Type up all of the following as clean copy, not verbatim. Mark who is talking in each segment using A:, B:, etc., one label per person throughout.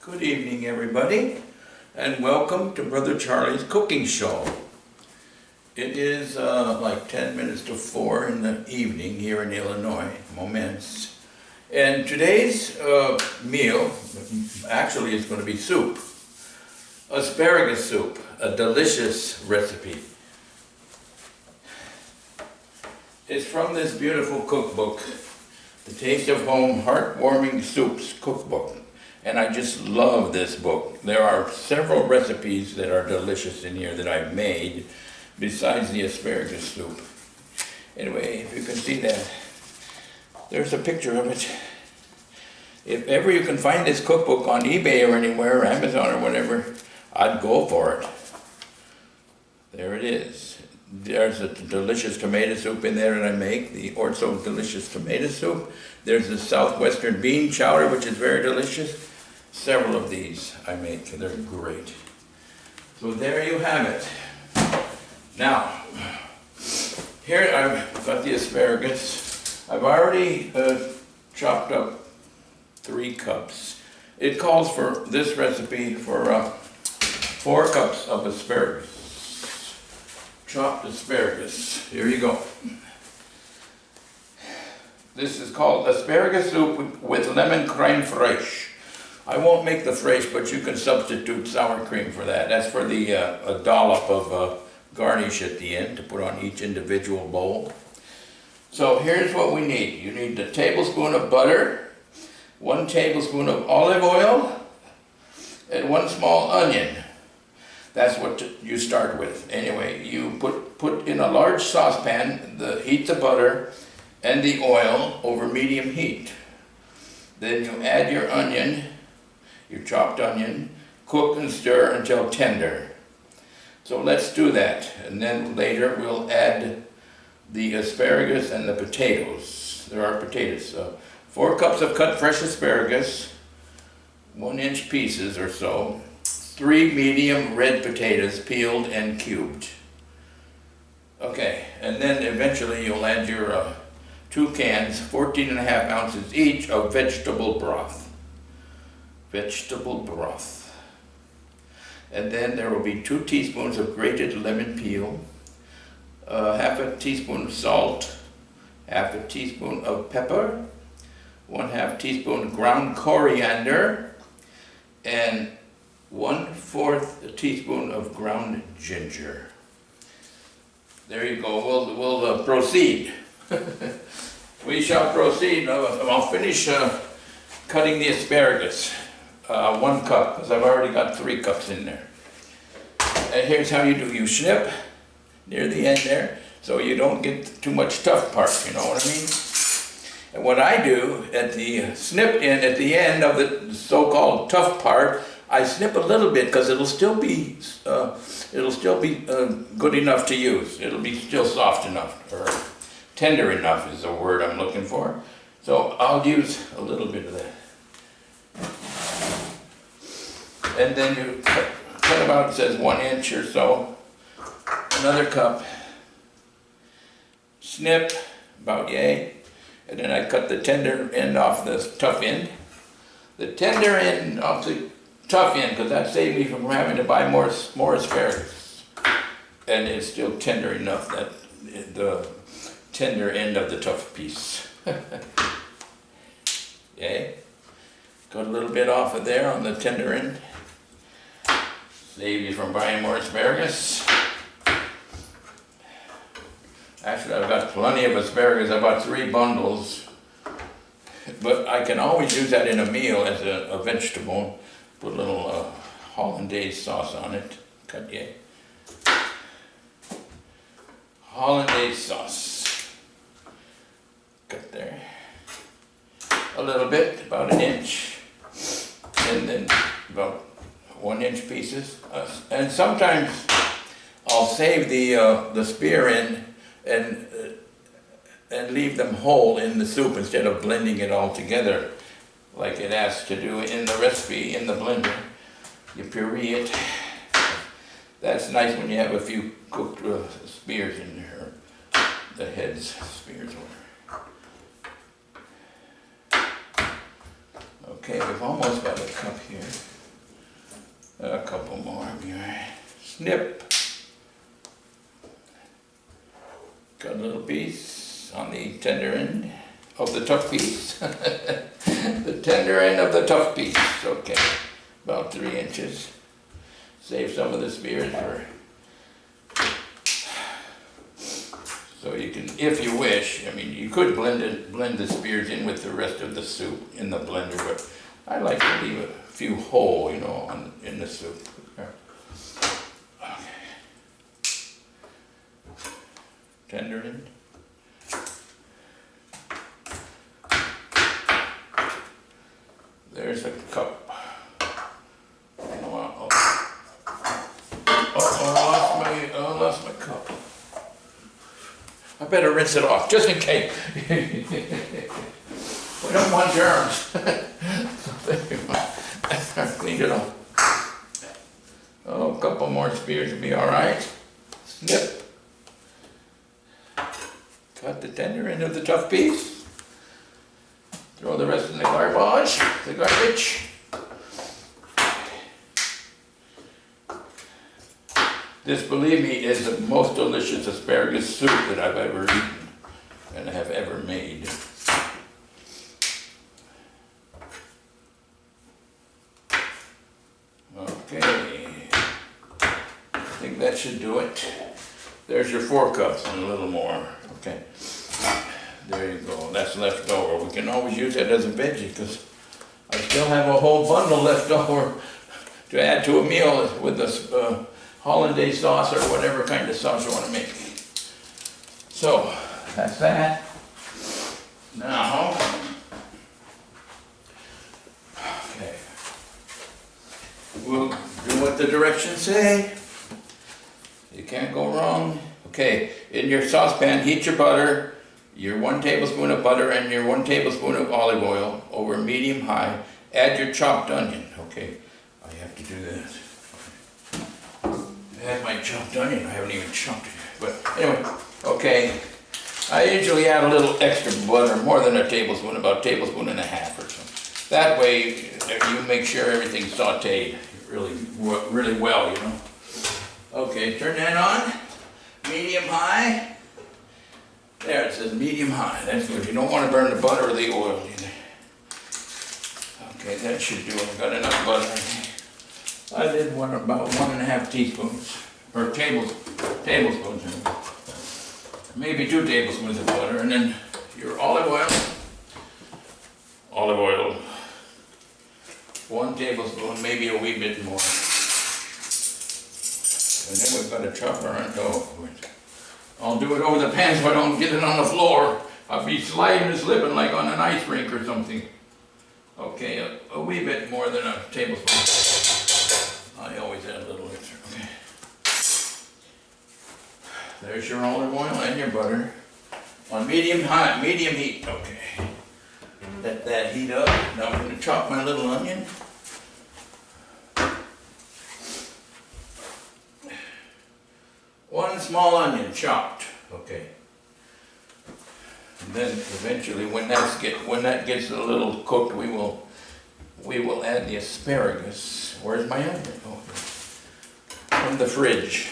A: Good evening, everybody, and welcome to Brother Charlie's cooking show. It is like 10 minutes to 4 in the evening here in Illinois, moments. And today's meal actually is going to be soup. Asparagus soup, a delicious recipe. It's from this beautiful cookbook, The Taste of Home Heartwarming Soups Cookbook. And I just love this book. There are several recipes that are delicious in here that I've made besides the asparagus soup. Anyway, if you can see that, there's a picture of it. If ever you can find this cookbook on eBay or anywhere, or Amazon or whatever, I'd go for it. There it is. There's a delicious tomato soup in there that I make, the also delicious tomato soup. There's the southwestern bean chowder, which is very delicious. Several of these I make, they're great. So there you have it. Now, here I've got the asparagus. I've already chopped up 3 cups. It calls for this recipe for 4 cups of asparagus. Chopped asparagus. Here you go. This is called asparagus soup with lemon crème fraîche. I won't make the fraîche, but you can substitute sour cream for that. That's for the a dollop of garnish at the end to put on each individual bowl. So here's what we need. You need a tablespoon of butter, 1 tablespoon of olive oil, and 1 small onion. That's what you start with. Anyway, you put in a large saucepan, heat the butter and the oil over medium heat. Then you add your onion, your chopped onion, cook and stir until tender. So let's do that. And then later we'll add the asparagus and the potatoes. There are potatoes. So 4 cups of cut fresh asparagus, 1-inch pieces or so. 3 medium red potatoes, peeled and cubed. Okay, and then eventually you'll add your 2 cans, 14.5 ounces each of vegetable broth. Vegetable broth. And then there will be 2 teaspoons of grated lemon peel, half a teaspoon of salt, half a teaspoon of pepper, 1/2 teaspoon ground coriander, and 1/4 teaspoon of ground ginger. There you go. We'll proceed. We shall proceed. I'll finish cutting the asparagus. 1 cup, because I've already got 3 cups in there. And here's how you do. You snip near the end there, so you don't get too much tough part, you know what I mean? And what I do at the snip end, at the end of the so-called tough part, I snip a little bit because it'll still be good enough to use. It'll be still soft enough, or tender enough is the word I'm looking for. So I'll use a little bit of that. And then you cut about, it says 1 inch or so. Another cup. Snip, about yay. And then I cut the tender end off the tough end. The tender end off the tough end, because that saved me from having to buy more asparagus. And it's still tender enough, that the tender end of the tough piece. Okay, cut a little bit off of there on the tender end. Save you from buying more asparagus. Actually, I've got plenty of asparagus. I bought 3 bundles. But I can always use that in a meal as a vegetable. Put a little hollandaise sauce on it. Cut yay. Hollandaise sauce. Cut there. A little bit, about 1 inch. And then about 1-inch pieces. And sometimes I'll save the spear end and leave them whole in the soup instead of blending it all together, like it asks to do in the recipe in the blender. You puree it. That's nice when you have a few cooked spears in there, the heads, spears. Okay, we've almost got a cup here. A couple more. Snip. Got a little piece on the tender end of the tough piece. The tender end of the tough piece. Okay, about 3 inches. Save some of the spears for. So you can, if you wish, I mean, you could blend the spears in with the rest of the soup in the blender, but I like to leave a few whole, you know, in the soup. Okay. Tender end. There's a cup. I lost my cup. I better rinse it off, just in case. We don't want germs. I cleaned it off. Oh, a couple more spears would be all right. Snip. Cut the tender end of the tough piece. Throw the rest in the garbage. This, believe me, is the most delicious asparagus soup that I've ever eaten and have ever made. Okay, I think that should do it. There's your 4 cups and a little more. Okay, there you go. That's left over. We can always use that as a veggie because I still have a whole bundle left over to add to a meal with this hollandaise sauce or whatever kind of sauce you want to make. So, that's that. Now, okay, we'll do what the directions say. You can't go wrong. Okay, in your saucepan, heat your butter, your 1 tablespoon of butter and your 1 tablespoon of olive oil over medium-high. Add your chopped onion. Okay, I have to do that. Add my chopped onion. I haven't even chopped it yet. But anyway, okay. I usually add a little extra butter, more than a tablespoon, about 1.5 tablespoons or so. That way you make sure everything's sauteed really well, you know. Okay, turn that on. Medium-high. There, it says medium-high. That's good. You don't want to burn the butter or the oil either. Okay, that should do it. Got enough butter. I did about 1.5 teaspoons, or tablespoons, maybe 2 tablespoons of butter, and then your olive oil, 1 tablespoon, maybe a wee bit more. And then we've got a chopper on top. I'll do it over the pan so I don't get it on the floor. I'll be sliding and slipping like on an ice rink or something. Okay, a wee bit more than a tablespoon. I always add a little extra. Okay. There's your olive oil and your butter on medium heat. Okay. Let that heat up. Now I'm going to chop my little onion. One small onion chopped. Okay. And then eventually, when that gets a little cooked, we will add the asparagus. Where's my onion? Oh, from the fridge.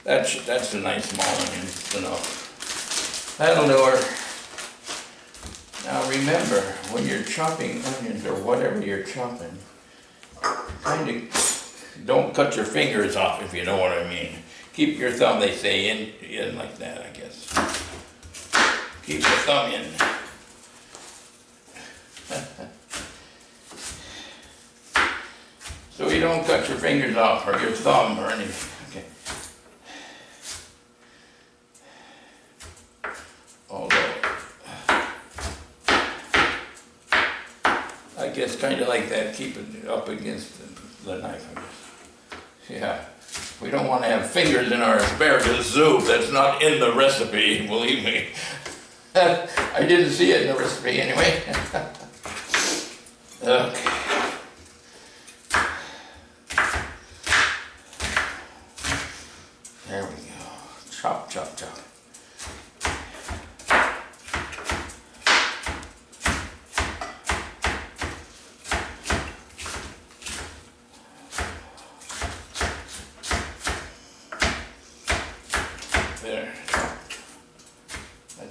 A: That's a nice small onion. It's enough. That'll do her. Now remember, when you're chopping onions or whatever you're chopping, kind of don't cut your fingers off, if you know what I mean. Keep your thumb, they say, in like that, I guess. Keep your thumb in. So you don't cut your fingers off or your thumb or anything. Okay. Although, I guess kind of like that, keep it up against the knife, I guess. Yeah. We don't want to have fingers in our asparagus soup. That's not in the recipe, believe me. I didn't see it in the recipe anyway. Okay. There we go. Chop, chop, chop.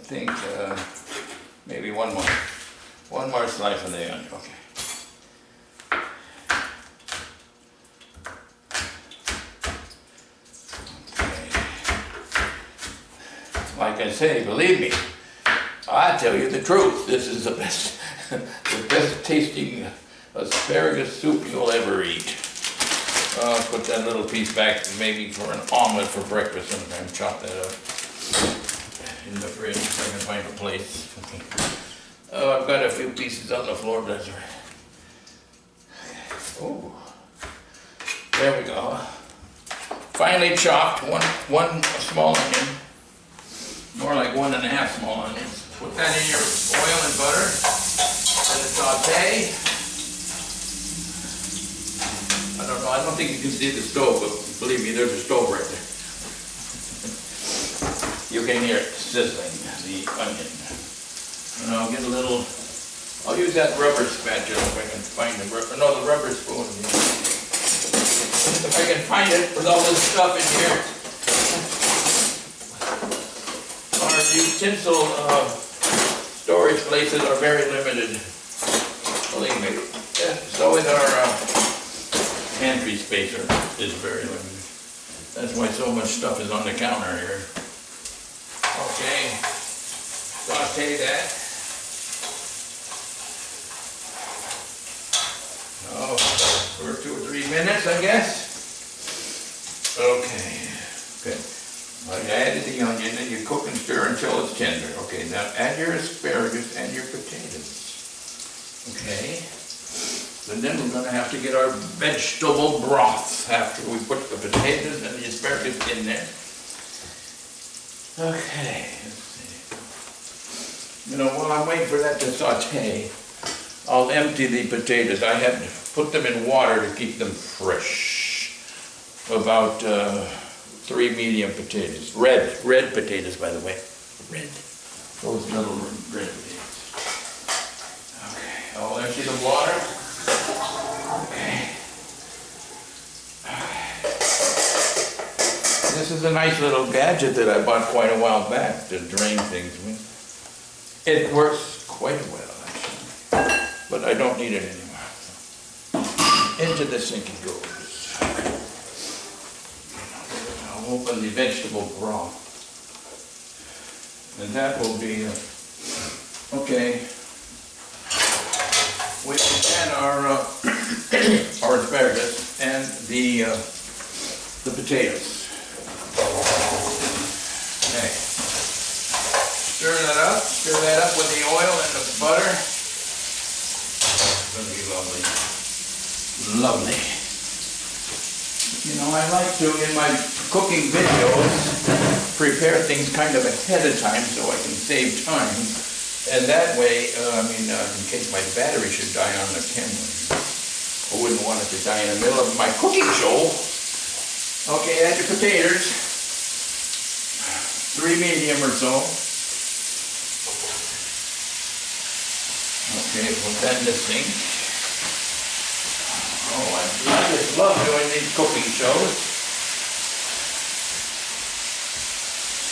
A: think maybe one more slice of the onion. Okay. Like I say, believe me, I tell you the truth. This is the best, the best tasting asparagus soup you'll ever eat. I'll put that little piece back, maybe for an omelet for breakfast sometime. Chop that up in the fridge if I can find a place. Oh, I've got a few pieces on the floor, but that's all right. Oh, there we go. Finely chopped, one small onion. More like 1.5 small onions. Put that in your oil and butter. Let it saute. I don't know, I don't think you can see the stove, but believe me, there's a stove right there. You can hear it sizzling, the onion. And I'll get a little, I'll use that rubber spatula if I can find the rubber, no, the rubber spoon. If I can find it with all this stuff in here. Our utensil storage places are very limited. Believe me. Yeah, so is our pantry space is very limited. That's why so much stuff is on the counter here. Okay, saute that. Oh, for 2 or 3 minutes, I guess. Okay, good. Well, you added the onion and you cook and stir until it's tender. Okay, now add your asparagus and your potatoes. Okay. And then we're going to have to get our vegetable broth after we put the potatoes and the asparagus in there. Okay, let's see. You know, while I'm waiting for that to saute, I'll empty the potatoes. I had to put them in water to keep them fresh. About 3 medium potatoes. Red potatoes, by the way. Red. Those little red potatoes. Okay, I'll empty the water. Okay. This is a nice little gadget that I bought quite a while back to drain things with. It works quite well, actually. But I don't need it anymore. So. Into the sink it goes. I'll open the vegetable broth. And that will be, okay. We add our asparagus and the potatoes. Okay. Stir that up with the oil and the butter. It's going to be lovely. Lovely. You know, I like to, in my cooking videos, prepare things kind of ahead of time so I can save time. And that way, in case my battery should die on the camera, I wouldn't want it to die in the middle of my cooking show. Okay, add your potatoes. 3 medium or so. Okay, put that in the sink. Oh, I just love doing these cooking shows.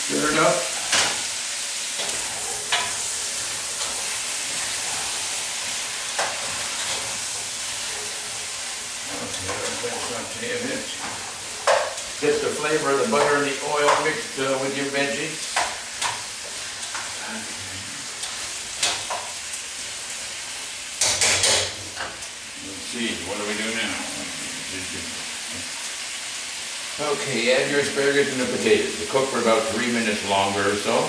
A: Stir it up. Saute a bit. Get the flavor of the butter and the oil mixed with your veggies. Let's see, what do we do now? Okay, add your asparagus and the potatoes. They cook for about 3 minutes longer or so.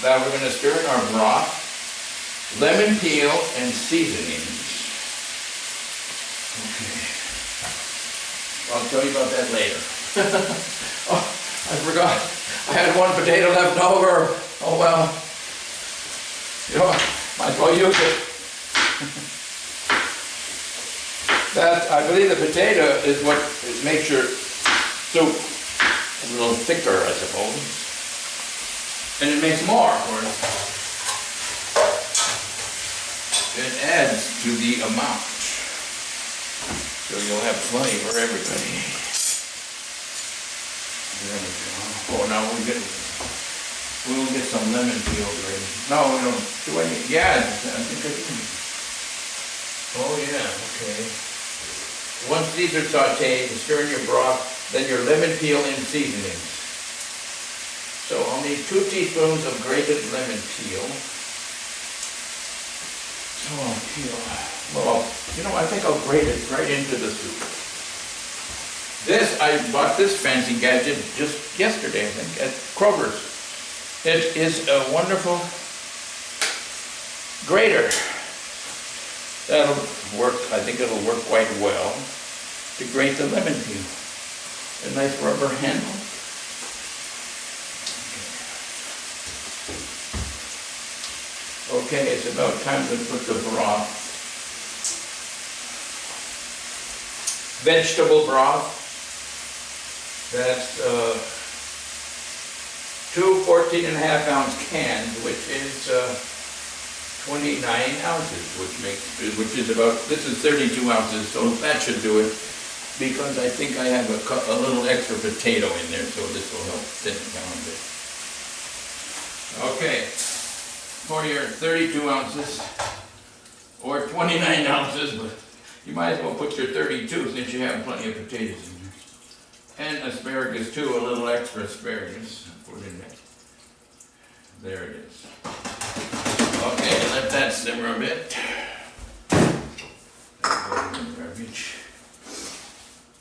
A: Now we're going to stir in our broth, lemon peel, and seasonings. Okay. I'll tell you about that later. Oh, I forgot. I had 1 potato left over. Oh well. You know, might as well use it. That, I believe the potato is what makes your soup a little thicker, I suppose. And it makes more, of course. It adds to the amount. So you'll have plenty for everybody. There we go. Oh, now we're getting We'll get some lemon peel ready. No, we don't do any, yeah, I think I do. Oh yeah, okay. Once these are sauteed, stir in your broth, then your lemon peel and seasonings. So I'll need 2 teaspoons of grated lemon peel. So I'll peel, well, I think I'll grate it right into the soup. I bought this fancy gadget just yesterday, I think, at Kroger's. It is a wonderful grater. That'll work, I think it'll work quite well to grate the lemon peel. A nice rubber handle. Okay, it's about time to put the broth. Vegetable broth. That's 2 14.5-ounce cans, which is 29 ounces, which is about, this is 32 ounces, so that should do it, because I think I have a little extra potato in there, so this will help thin it down a bit. Okay, for your 32 ounces, or 29 ounces, but you might as well put your 32 since you have plenty of potatoes in there. And asparagus too, a little extra asparagus. Put in there. There it is. Okay, let that simmer a bit. Garbage.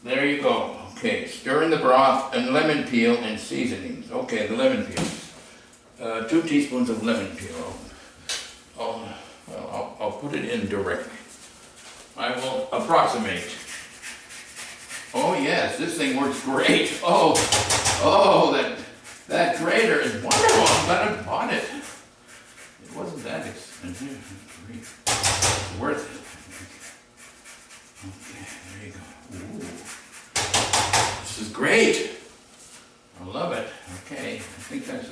A: There you go. Okay, stir in the broth and lemon peel and seasonings. Okay, the lemon peel. 2 teaspoons of lemon peel. I'll put it in directly. I will approximate. Oh yes, this thing works great. Oh, that grater is wonderful. I'm glad I bought it. It wasn't that expensive. It's worth it. Okay, there you go. Ooh. This is great. I love it. Okay, I think that's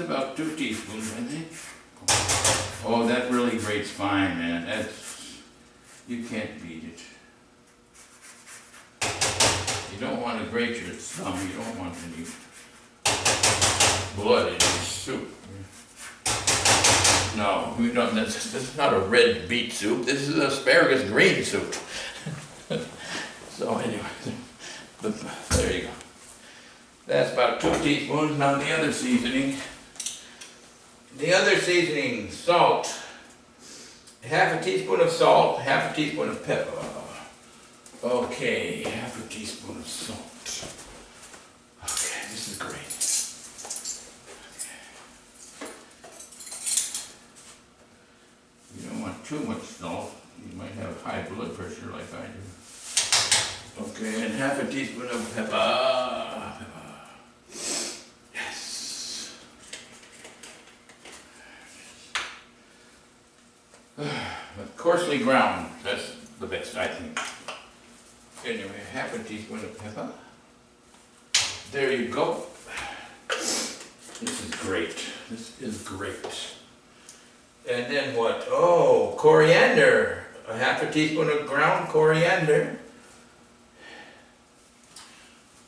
A: about 2 teaspoons, I think. Oh, that really grates fine, man. You can't beat it. You don't want to grate your thumb. You don't want any blood in your soup. No, we don't. This is not a red beet soup. This is asparagus green soup. So anyway, there you go. That's about 2 teaspoons. Now the other seasoning. Salt. Half a teaspoon of salt, half a teaspoon of pepper. Okay, half a teaspoon of salt. Okay, this is great. Okay. You don't want too much salt. You might have high blood pressure like I do. Okay, and half a teaspoon of pepper. But coarsely ground, that's the best, I think. Anyway, half a teaspoon of pepper. There you go. This is great. This is great. And then what? Oh, coriander. A half a teaspoon of ground coriander.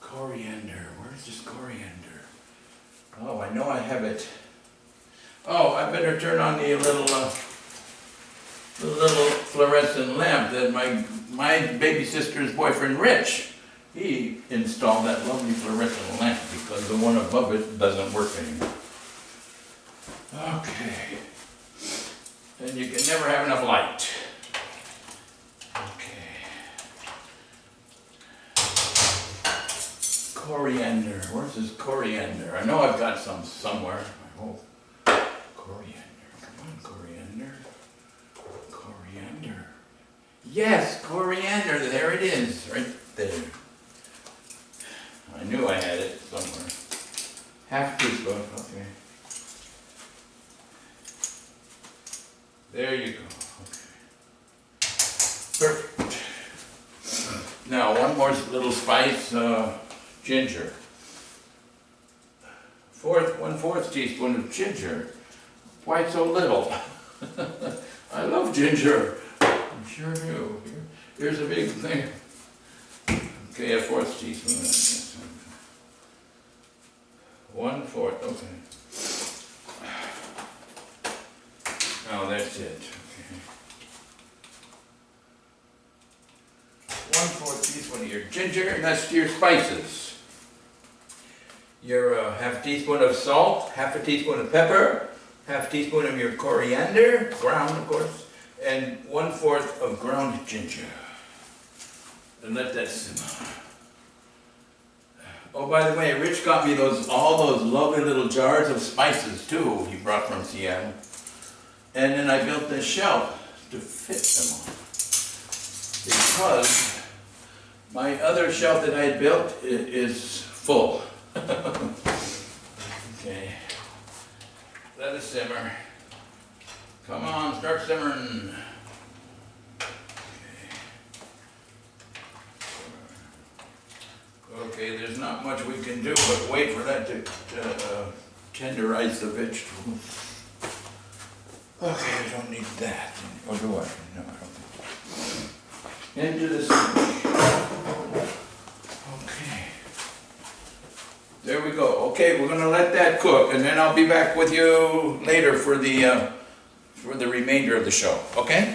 A: Coriander. Where's this coriander? Oh, I know I have it. Oh, I better turn on the little fluorescent lamp that my baby sister's boyfriend Rich, he installed that lovely fluorescent lamp because the one above it doesn't work anymore. Okay. And you can never have enough light. Okay. Coriander. Where's this coriander? I know I've got some somewhere. I hope. Coriander. Come on, coriander. Coriander. Yes, coriander. There it is. Right there. I knew I had it somewhere. Half teaspoon. Okay. There you go. Okay. Perfect. Now, one more little spice, ginger. 1/4 teaspoon of ginger. Why so little? I love ginger. I sure do. Here's a big thing. Okay, 1/4 teaspoon. 1/4, okay. Oh, that's it. Okay. 1/4 teaspoon of your ginger, and that's your spices. Your half teaspoon of salt, half a teaspoon of pepper, half teaspoon of your coriander, ground of course, and 1/4 of ground ginger. And let that simmer. Oh, by the way, Rich got me all those lovely little jars of spices too, he brought from Seattle. And then I built this shelf to fit them on. Because my other shelf that I had built is full. Okay. Let it simmer. Come on, start simmering. Okay, there's not much we can do but wait for that to tenderize the vegetable. Okay, I don't need that. Or do I? No, I don't think so. Into the sandwich. Okay. There we go. Okay, we're going to let that cook, and then I'll be back with you later for the remainder of the show. Okay?